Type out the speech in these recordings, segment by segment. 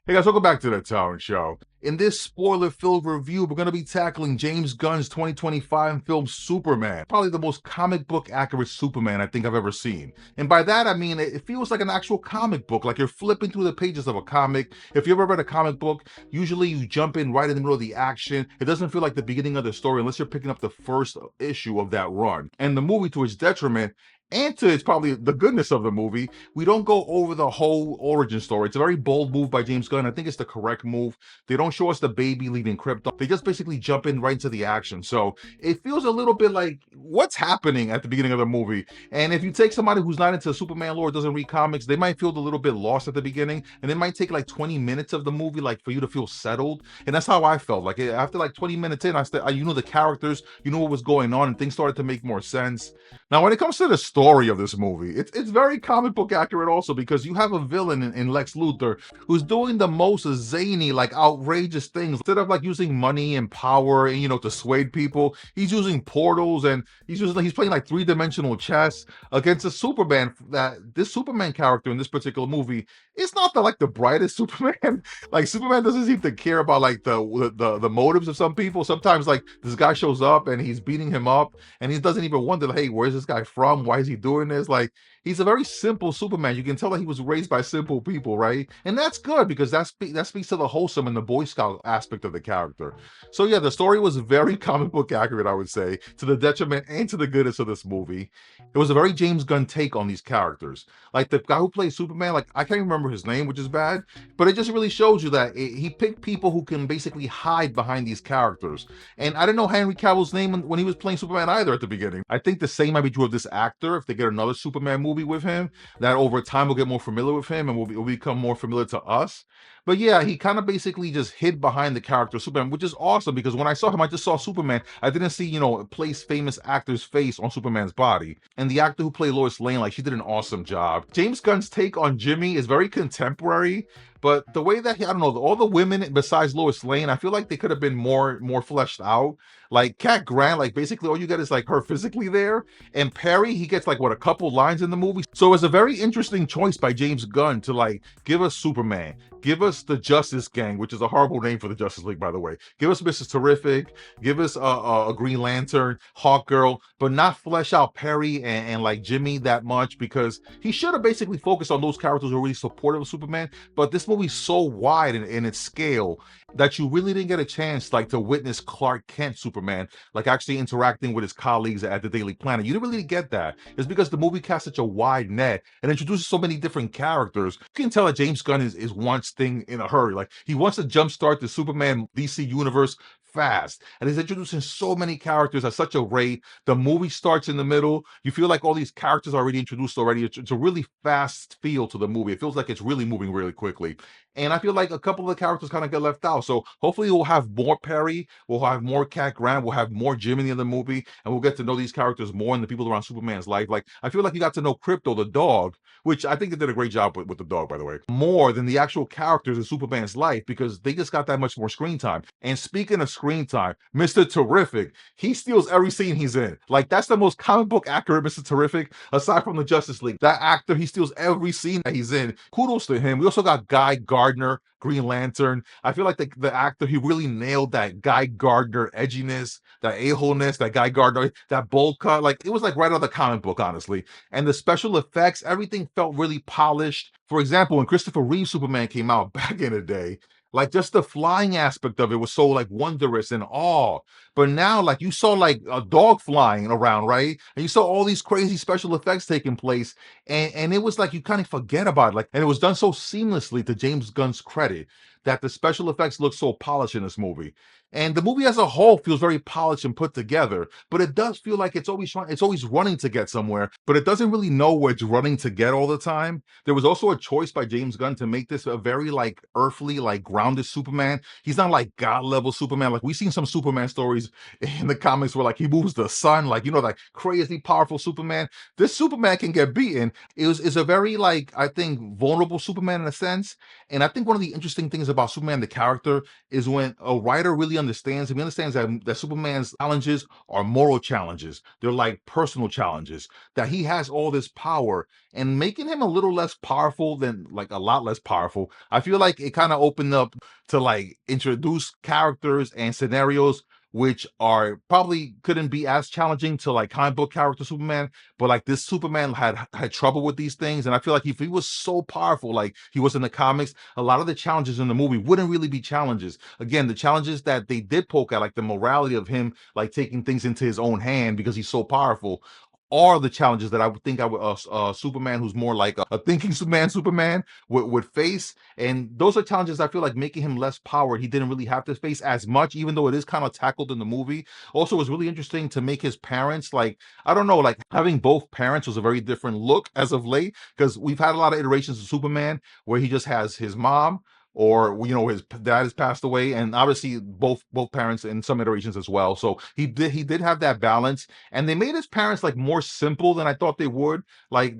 Hey guys, welcome back to the Talent Show. In this spoiler-filled review, we're going to be tackling James Gunn's 2025 film Superman, probably the most comic book accurate Superman I think I've ever seen. And by that I mean it feels like an actual comic book, like you're flipping through the pages of a comic. If you ever read a comic book, usually you jump in right in the middle of the action. It doesn't feel like the beginning of the story unless you're picking up the first issue of that run. And the movie, to its detriment, and to it's probably the goodness of the movie, we don't go over the whole origin story. It's a very bold move by James Gunn. I think it's the correct move. They don't show us the baby leaving Krypton. They just basically jump in right into the action. So it feels a little bit like what's happening at the beginning of the movie. And if you take somebody who's not into Superman lore, doesn't read comics, they might feel a little bit lost at the beginning. And it might take like 20 minutes of the movie, like for you to feel settled. And that's how I felt. Like after like 20 minutes in, you know the characters, you know what was going on, and things started to make more sense. Now, when it comes to the story of this movie, it's very comic book accurate also, because you have a villain in Lex Luthor who's doing the most zany, like outrageous things. Instead of like using money and power and to sway people, he's using portals, and he's playing like three-dimensional chess against a Superman. That this Superman character in this particular movie is not the brightest Superman. Like Superman doesn't seem to care about like the motives of some people. Sometimes like this guy shows up and he's beating him up, and he doesn't even wonder, hey, where's this guy from? Why is he doing this? Like, he's a very simple Superman. You can tell that he was raised by simple people, right? And that's good, because that speaks to the wholesome and the Boy Scout aspect of the character. So yeah, the story was very comic book accurate, I would say, to the detriment and to the goodness of this movie. It was a very James Gunn take on these characters. Like the guy who plays Superman, like I can't remember his name, which is bad, but it just really shows you that he picked people who can basically hide behind these characters. And I didn't know Henry Cavill's name when he was playing Superman either at the beginning. I think the same might be true of this actor. If they get another Superman movie with him, that over time we'll get more familiar with him, and will become more familiar to us. But yeah, he kind of basically just hid behind the character of Superman, which is awesome, because when I saw him, I just saw Superman. I didn't see, place famous actor's face on Superman's body. And the actor who played Lois Lane, like, she did an awesome job. James Gunn's take on Jimmy is very contemporary, but the way that I don't know, all the women besides Lois Lane, I feel like they could have been more fleshed out. Like Cat Grant, like basically all you get is like her physically there, and Perry, he gets like what, a couple lines in the movie. So it's a very interesting choice by James Gunn to like give us Superman, give us the Justice Gang, which is a horrible name for the Justice League, by the way. Give us Mrs. Terrific, give us a Green Lantern, Hawk Girl, but not flesh out Perry and like Jimmy that much, because he should have basically focused on those characters who are really supportive of Superman. But this movie's so wide in its scale that you really didn't get a chance like to witness Clark Kent Superman like actually interacting with his colleagues at the Daily Planet. You didn't really get that. It's because the movie casts such a wide net and introduces so many different characters. You can tell that James Gunn is wants thing in a hurry. Like he wants to jumpstart the Superman DC universe fast, and he's introducing so many characters at such a rate. The movie starts in the middle, you feel like all these characters are already introduced already. It's a really fast feel to the movie. It feels like it's really moving really quickly, and I feel like a couple of the characters kind of get left out. So hopefully we'll have more Perry, we'll have more Cat Grant, we'll have more Jimmy in the movie, and we'll get to know these characters more and the people around Superman's life. Like I feel like you got to know Crypto the dog, which I think they did a great job with the dog, by the way, more than the actual characters in Superman's life, because they just got that much more screen time. And speaking of screen time, Mr. Terrific, he steals every scene he's in. Like that's the most comic book accurate Mr. Terrific, aside from the Justice League. That actor, he steals every scene that he's in. Kudos to him. We also got Guy Gardner, Green Lantern. I feel like the actor, he really nailed that Guy Gardner edginess, that a-holeness, that Guy Gardner, that bold cut. Like it was like right out of the comic book, honestly. And the special effects, everything felt really polished. For example, when Christopher Reeve Superman came out back in the day, like just the flying aspect of it was so like wondrous and awe. But now, like you saw like a dog flying around, right? And you saw all these crazy special effects taking place, and it was like you kind of forget about it. Like, and it was done so seamlessly, to James Gunn's credit, that the special effects look so polished in this movie. And the movie as a whole feels very polished and put together, but it does feel like it's always running to get somewhere, but it doesn't really know where it's running to get all the time. There was also a choice by James Gunn to make this a very like earthly, like grounded Superman. He's not like God level Superman. Like we've seen some Superman stories in the comics where like he moves the sun, like like crazy powerful Superman. This Superman can get beaten. Is a very like, I think, vulnerable Superman in a sense. And I think one of the interesting things about Superman the character is when a writer really really understands him. He understands that Superman's challenges are moral challenges. They're like personal challenges. That he has all this power, and making him a little less powerful than like a lot less powerful. I feel like it kind of opened up to like introduce characters and scenarios which are probably couldn't be as challenging to like comic book character Superman, but like this Superman had trouble with these things, and I feel like if he was so powerful like he was in the comics, a lot of the challenges in the movie wouldn't really be challenges. Again, the challenges that they did poke at, like the morality of him like taking things into his own hand because he's so powerful, are the challenges that I would think I would Superman who's more like a thinking Superman would face. And those are challenges I feel like making him less powered. He didn't really have to face as much, even though it is kind of tackled in the movie. Also, it was really interesting to make his parents like, I don't know, like having both parents was a very different look as of late, because we've had a lot of iterations of Superman where he just has his mom, or his dad has passed away, and obviously both parents in some iterations as well. So he did have that balance, and they made his parents like more simple than I thought they would. Like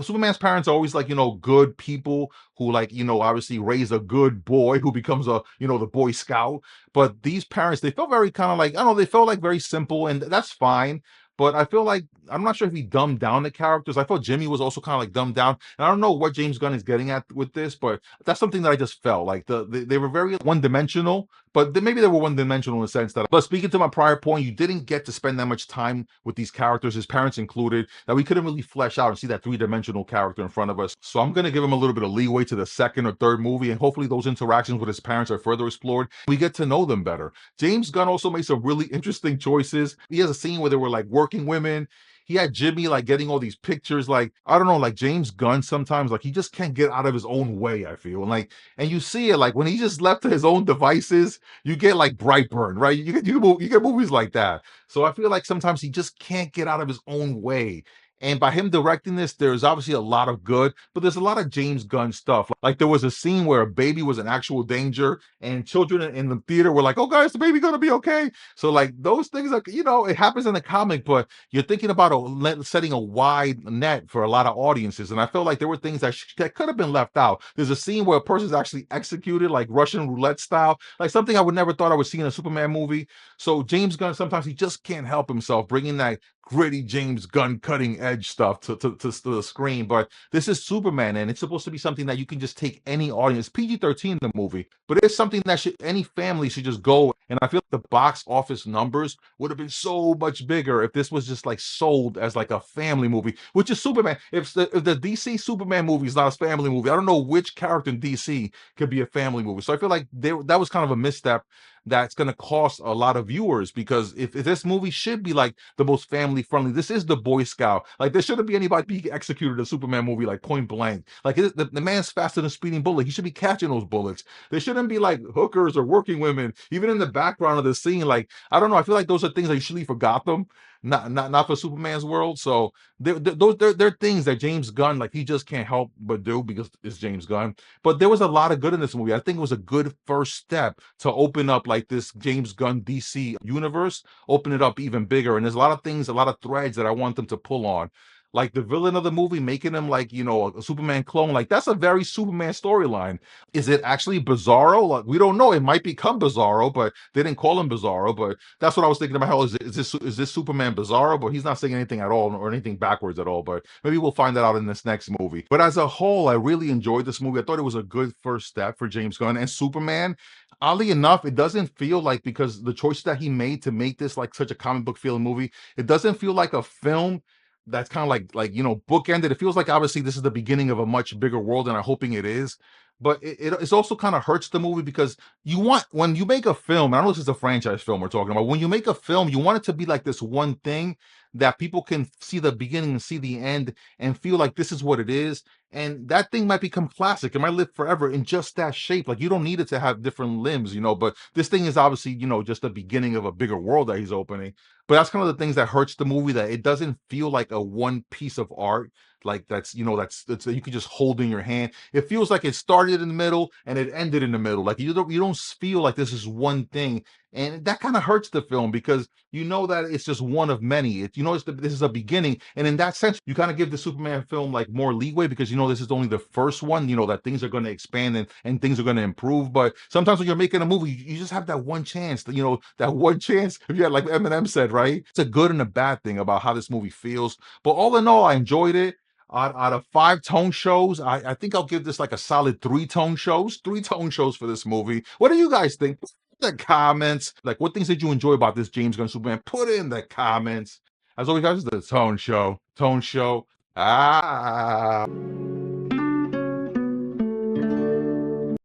Superman's parents are always like good people who like obviously raise a good boy who becomes a the Boy Scout. But these parents, they felt very kind of like, I don't know, they felt like very simple, and that's fine. But I feel like I'm not sure if he dumbed down the characters. I thought Jimmy was also kind of like dumbed down. And I don't know what James Gunn is getting at with this, but that's something that I just felt like they were very one dimensional, but maybe they were one dimensional in the sense that. But speaking to my prior point, you didn't get to spend that much time with these characters, his parents included, that we couldn't really flesh out and see that three-dimensional character in front of us. So I'm going to give him a little bit of leeway to the second or third movie, and hopefully those interactions with his parents are further explored. We get to know them better. James Gunn also made some really interesting choices. He has a scene where they were like working women. He had Jimmy like getting all these pictures, like I don't know, like James Gunn sometimes like he just can't get out of his own way, I feel. And you see it like when he's just left to his own devices, you get like Brightburn, right? You get movies like that. So I feel like sometimes he just can't get out of his own way. And by him directing this, there's obviously a lot of good, but there's a lot of James Gunn stuff. Like there was a scene where a baby was in actual danger, and children in the theater were like, "Oh, guys, the baby gonna be okay." So like those things, like it happens in the comic, but you're thinking about setting a wide net for a lot of audiences. And I felt like there were things that could have been left out. There's a scene where a person's actually executed, like Russian roulette style, like something I would never thought I would see in a Superman movie. So James Gunn, sometimes he just can't help himself bringing that gritty James Gunn cutting edge stuff to the screen. But this is Superman, and it's supposed to be something that you can just take any audience. PG-13 the movie, but it's something that any family should just go. And I feel like the box office numbers would have been so much bigger if this was just like sold as like a family movie, which is Superman. If the DC Superman movie is not a family movie, I don't know which character in DC could be a family movie. So I feel like that was kind of a misstep that's going to cost a lot of viewers, because if this movie should be like the most family friendly, this is the Boy Scout. Like there shouldn't be anybody being executed in a Superman movie like point blank. Like the man's faster than a speeding bullet. He should be catching those bullets. There shouldn't be like hookers or working women even in the background of the scene. Like I don't know. I feel like those are things that you should leave for Gotham, not for Superman's world. So they're things that James Gunn, like he just can't help but do because it's James Gunn. But there was a lot of good in this movie. I think it was a good first step to open up like this James Gunn DC universe, open it up even bigger. And there's a lot of things, a lot of threads that I want them to pull on. Like the villain of the movie, making him like, a Superman clone. Like that's a very Superman storyline. Is it actually Bizarro? Like we don't know. It might become Bizarro, but they didn't call him Bizarro. But that's what I was thinking about. Hell, is this Superman Bizarro? But he's not saying anything at all or anything backwards at all. But maybe we'll find that out in this next movie. But as a whole, I really enjoyed this movie. I thought it was a good first step for James Gunn and Superman. Oddly enough, it doesn't feel like, because the choice that he made to make this like such a comic book feeling movie, it doesn't feel like a film that's kind of like bookended. It feels like obviously this is the beginning of a much bigger world, and I'm hoping it is. But it's also kind of hurts the movie, because when you make a film, and I don't know if it's a franchise film we're talking about, when you make a film, you want it to be like this one thing that people can see the beginning and see the end and feel like this is what it is. And that thing might become classic. It might live forever in just that shape. Like you don't need it to have different limbs, but this thing is obviously, just the beginning of a bigger world that he's opening. But that's kind of the things that hurts the movie, that it doesn't feel like a one piece of art, like that's you can just hold in your hand. It feels like it started in the middle and it ended in the middle. Like you don't feel like this is one thing. And that kind of hurts the film because you know that it's just one of many. You know, this is a beginning, and in that sense, you kind of give the Superman film like more leeway because you know this is only the first one. You know that things are going to expand and things are going to improve. But sometimes when you're making a movie, you just have that one chance. You know, that one chance. If you had, like Eminem said, right? It's a good and a bad thing about how this movie feels. But all in all, I enjoyed it. Out of 5 tone shows, I think I'll give this like a solid 3 tone shows. 3 tone shows for this movie. What do you guys think? The comments. Like, what things did you enjoy about this James Gunn Superman? Put it in the comments. As always, guys, the Tone Show. Tone Show. Ah.